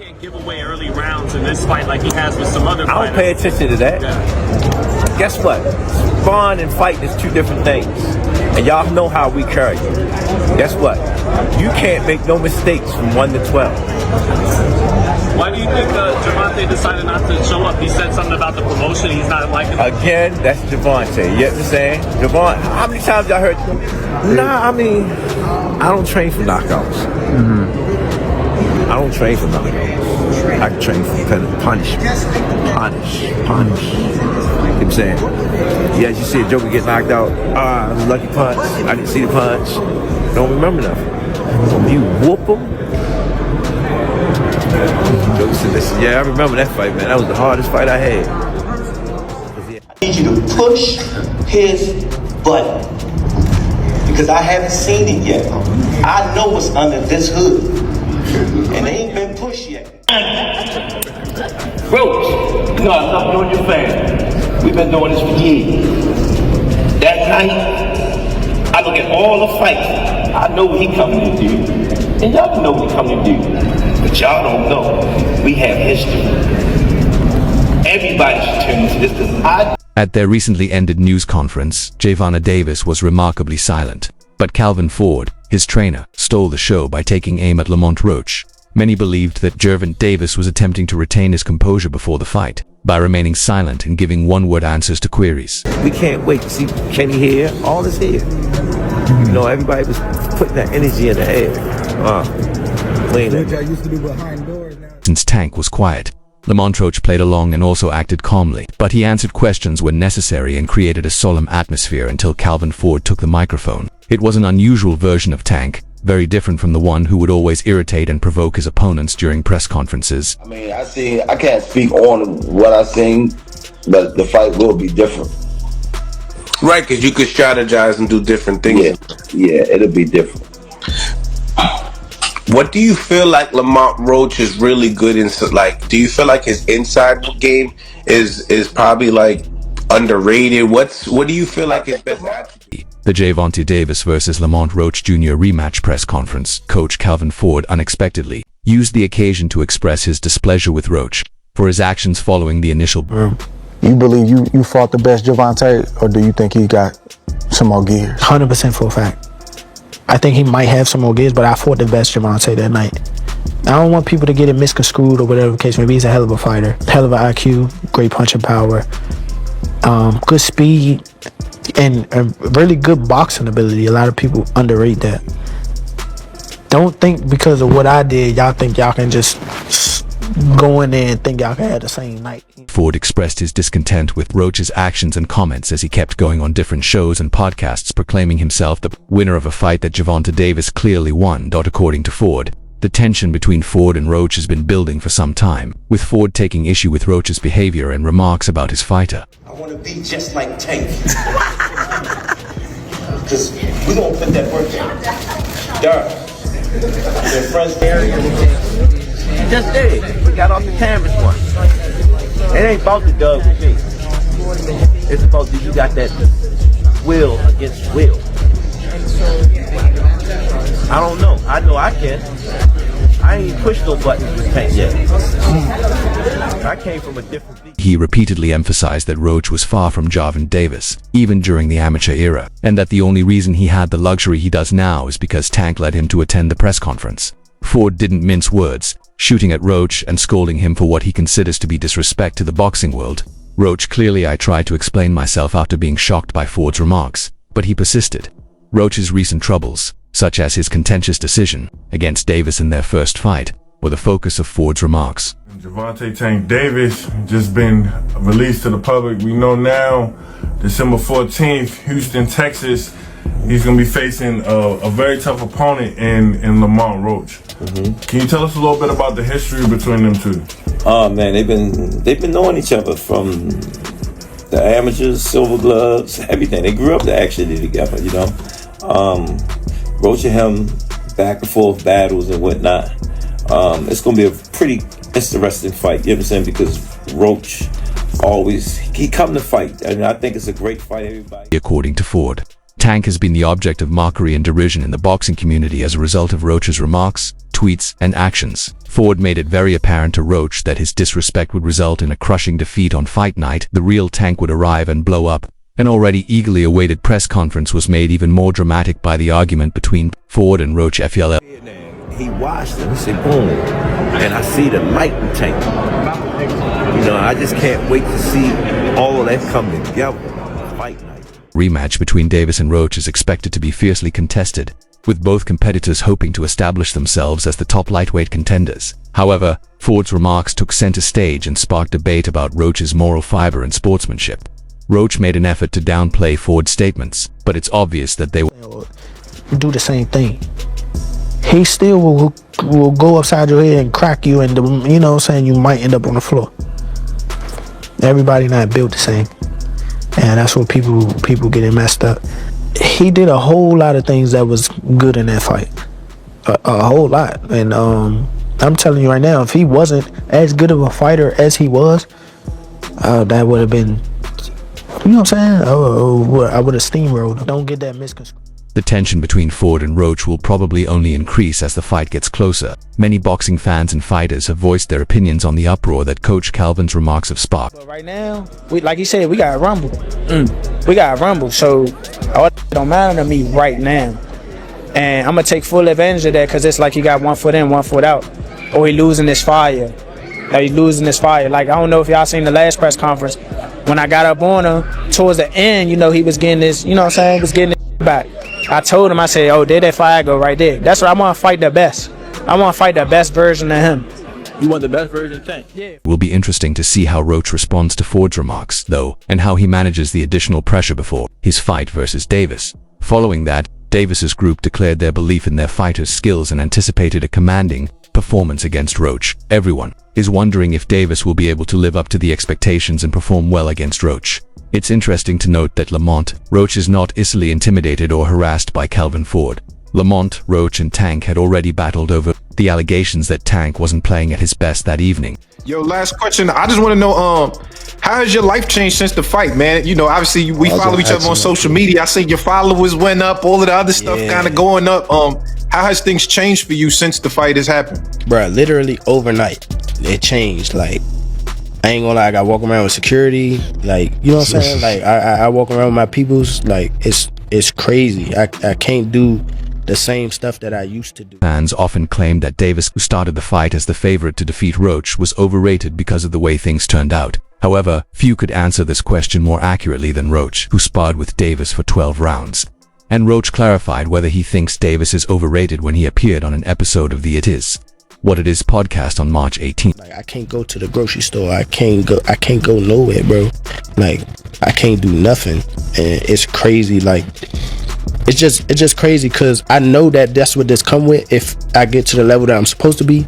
can't give away early rounds in this fight like he has with some other fighters. I don't pay attention to that. Yeah. Guess what? Sparring and fighting is two different things. And y'all know how we carry it. Guess what? You can't make no mistakes from 1 to 12. Why do you think Gervonta decided not to show up? He said something about the promotion. He's not liking it. Again, that's Gervonta. You know what I'm saying? Gervonta, how many times y'all heard? Nah, I mean, I don't train for knockouts. I don't train for knockouts. I train for punishment. Punish. You know what I'm saying? Yeah, you see a joker get knocked out. Lucky punch. I didn't see the punch. Don't remember nothing. When you whoop him. Joker said, listen, yeah, I remember that fight, man. That was the hardest fight I had. I need you to push his button. Because I haven't seen it yet. I know what's under this hood. And they ain't been pushed yet. Roach, no, I'm not doing your fan. We've been doing this for years. That night, I look at all the fights. I know what he coming to do. And y'all know what he coming to do. But y'all don't know. We have history. Everybody should turn into this because At their recently ended news conference, Gervonta Davis was remarkably silent. But Calvin Ford, his trainer, stole the show by taking aim at Lamont Roach. Many believed that Gervonta Davis was attempting to retain his composure before the fight, by remaining silent and giving one-word answers to queries. We can't wait to see Kenny here. All is here. You know, everybody was putting that energy in the air. Used to be behind doors now. Since Tank was quiet, Lamont Roach played along and also acted calmly, but he answered questions when necessary and created a solemn atmosphere until Calvin Ford took the microphone. It was an unusual version of Tank, very different from the one who would always irritate and provoke his opponents during press conferences. I mean, I can't speak on what I seen, but the fight will be different. Right, because you could strategize and do different things. Yeah, it'll be different. What do you feel like Lamont Roach is really good in? Like, do you feel like his inside game is probably like underrated? What do you feel like his best attribute? The Gervonta Davis versus Lamont Roach Jr. rematch press conference, coach Calvin Ford unexpectedly used the occasion to express his displeasure with Roach for his actions following the initial. You believe you fought the best Gervonta, or do you think he got some more gears? 100% for a fact. I think he might have some more gears, but I fought the best Gervonta that night. I don't want people to get it misconstrued or whatever the case may be. He's a hell of a fighter, hell of an IQ, great punching power, good speed, and a really good boxing ability. A lot of people underrate that. Don't think because of what I did, y'all think y'all can just go in there and think y'all can have the same night. Ford expressed his discontent with Roach's actions and comments as he kept going on different shows and podcasts proclaiming himself the winner of a fight that Gervonta Davis clearly won. According to Ford, the tension between Ford and Roach has been building for some time, with Ford taking issue with Roach's behavior and remarks about his fighter. I want to be just like Tank. Because we're going to put that work in. Dark. Your friends there. You just did. We got off the canvas one. It ain't about the dub with me. It's about that you got that will against will. I don't know. I know I can. I ain't pushed no buttons with Tank yet. I came from a different league. He repeatedly emphasized that Roach was far from Gervonta Davis, even during the amateur era, and that the only reason he had the luxury he does now is because Tank led him to attend the press conference. Ford didn't mince words, shooting at Roach and scolding him for what he considers to be disrespect to the boxing world. Roach, clearly I tried to explain myself after being shocked by Ford's remarks, but he persisted. Roach's recent troubles, such as his contentious decision against Davis in their first fight, were the focus of Ford's remarks. Gervonta Tank Davis just been released to the public. We know now, December 14th, Houston, Texas, he's going to be facing a very tough opponent in Lamont Roach. Can you tell us a little bit about the history between them two? Oh man, they've been knowing each other from the amateurs, silver gloves, everything. They grew up actually together, you know. Roach and him back and forth battles and whatnot. It's gonna be a pretty interesting fight, you know what I'm saying? Because Roach he come to fight, and I think it's a great fight, everybody. According to Ford, Tank has been the object of mockery and derision in the boxing community as a result of Roach's remarks, tweets, and actions. Ford made it very apparent to Roach that his disrespect would result in a crushing defeat on fight night. The real Tank would arrive and blow up. An already eagerly awaited press conference was made even more dramatic by the argument between Ford and Roach FLL. He watched him, he said, boom, and I see the light in Tank. You know, I just can't wait to see all of that coming together. Fight night. Rematch between Davis and Roach is expected to be fiercely contested, with both competitors hoping to establish themselves as the top lightweight contenders. However, Ford's remarks took center stage and sparked debate about Roach's moral fiber and sportsmanship. Roach made an effort to downplay Ford's statements, but it's obvious that they will do the same thing. He still will go upside your head and crack you, and you know what I'm saying, you might end up on the floor. Everybody not built the same, and that's what people getting messed up. He did a whole lot of things that was good in that fight, a whole lot. And I'm telling you right now, if he wasn't as good of a fighter as he was, that would have been, you know what I'm saying, I would have steamrolled. Don't get that misconstrued. The tension between Ford and Roach will probably only increase as the fight gets closer. Many boxing fans and fighters have voiced their opinions on the uproar that Coach Calvin's remarks have sparked. But right now, like he said, we got to rumble. We got to rumble, so it don't matter to me right now. And I'm going to take full advantage of that, because it's like he got 1 foot in, 1 foot out. Or he losing this fire. Like, he's losing this fire. Like, I don't know if y'all seen the last press conference. When I got up on him, towards the end, you know, he was getting this, you know what I'm saying, he was getting this back. I told him, I said, oh, there that fire go right there. That's what I want to fight the best. I want to fight the best version of him. You want the best version of Tank? Yeah. It will be interesting to see how Roach responds to Ford's remarks, though, and how he manages the additional pressure before his fight versus Davis. Following that, Davis's group declared their belief in their fighters' skills and anticipated a commanding performance against Roach. Everyone is wondering if Davis will be able to live up to the expectations and perform well against Roach. It's interesting to note that Lamont Roach is not easily intimidated or harassed by Calvin Ford. Lamont, Roach, and Tank had already battled over the allegations that Tank wasn't playing at his best that evening. Yo, last question. I just want to know, how has your life changed since the fight, man? You know, obviously we follow each other on social media. I see your followers went up, all of the other stuff kind of going up. How has things changed for you since the fight has happened? Bruh, literally overnight, it changed. Like, I ain't gonna lie, I got walk around with security. Like, you know what I'm saying? Like, I walk around with my peoples. Like, it's crazy. I can't do the same stuff that I used to do. Fans often claim that Davis, who started the fight as the favorite to defeat Roach, was overrated because of the way things turned out. However, few could answer this question more accurately than Roach, who sparred with Davis for 12 rounds. And Roach clarified whether he thinks Davis is overrated when he appeared on an episode of the It Is What It Is podcast on March 18th. Like, I can't go to the grocery store. I can't go nowhere, bro. Like, I can't do nothing. And it's crazy. Like, it's just crazy, because I know that that's what this come with if I get to the level that I'm supposed to be.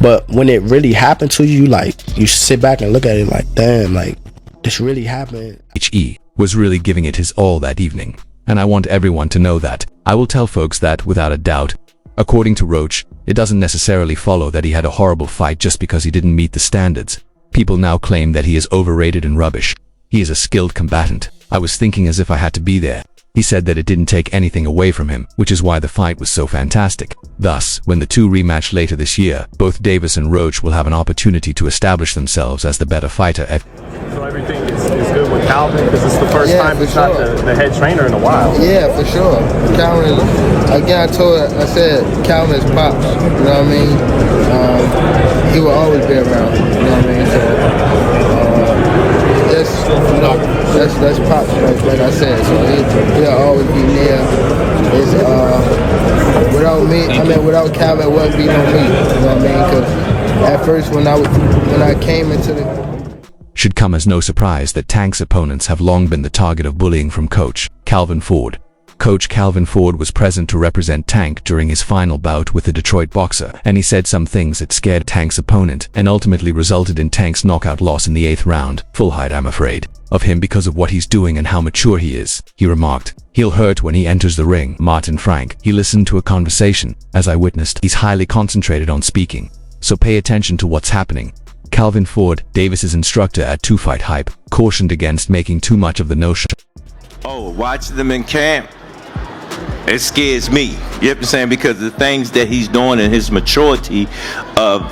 But when it really happened to you, like, you sit back and look at it like, damn, like, this really happened. HE was really giving it his all that evening. And I want everyone to know that. I will tell folks that without a doubt. According to Roach, it doesn't necessarily follow that he had a horrible fight just because he didn't meet the standards. People now claim that he is overrated and rubbish. He is a skilled combatant. I was thinking as if I had to be there. He said that it didn't take anything away from him, which is why the fight was so fantastic. Thus, when the two rematch later this year, both Davis and Roach will have an opportunity to establish themselves as the better fighter. So everything is good with Calvin, because it's the first time he's not the head trainer in a while. Yeah, for sure. Calvin is, again, I said, Calvin is pops, you know what I mean? He will always be around, you know what I mean? So, that's pops, like I said. So he'll always be there. Without Calvin, it wouldn't be no me, you know what I mean? Because at first, when I came into the... Should come as no surprise that Tank's opponents have long been the target of bullying from Coach Calvin Ford. Coach Calvin Ford was present to represent Tank during his final bout with the Detroit boxer, and he said some things that scared Tank's opponent and ultimately resulted in Tank's knockout loss in the 8th round. Full height, I'm afraid of him because of what he's doing and how mature he is. He remarked, he'll hurt when he enters the ring. Martin Frank, he listened to a conversation. As I witnessed, he's highly concentrated on speaking. So pay attention to what's happening. Calvin Ford, Davis's instructor at 2 Fight Hype, cautioned against making too much of the notion. Oh, watch them in camp. it scares me. You know what I'm saying? Because the things that he's doing and his maturity of,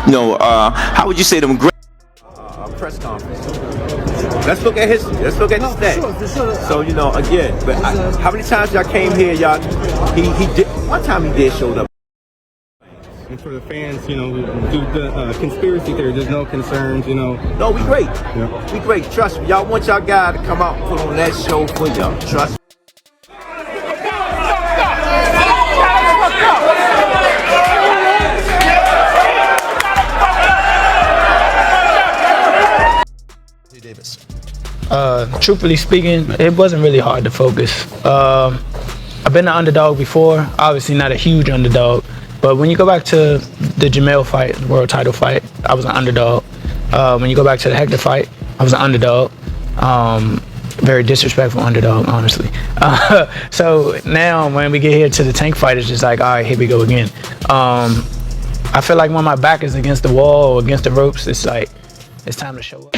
how would you say them great Press conference. Let's look at history. Let's look at the stats. So again, but how many times y'all came here? Y'all, he did. One time he did showed up. And for the fans, who do the conspiracy theory, there's no concerns, No, we great. Yeah. We great. Trust me. Y'all want y'all guy to come out and put on that show for y'all. Trust me. Davis. Truthfully speaking, it wasn't really hard to focus. I've been an underdog before, obviously not a huge underdog, but when you go back to the Jamel fight, the world title fight, I was an underdog. When you go back to the Hector fight, I was an underdog. Very disrespectful underdog, honestly. So now when we get here to the Tank fight, it's just like, all right, here we go again. I feel like when my back is against the wall or against the ropes, it's like, it's time to show up.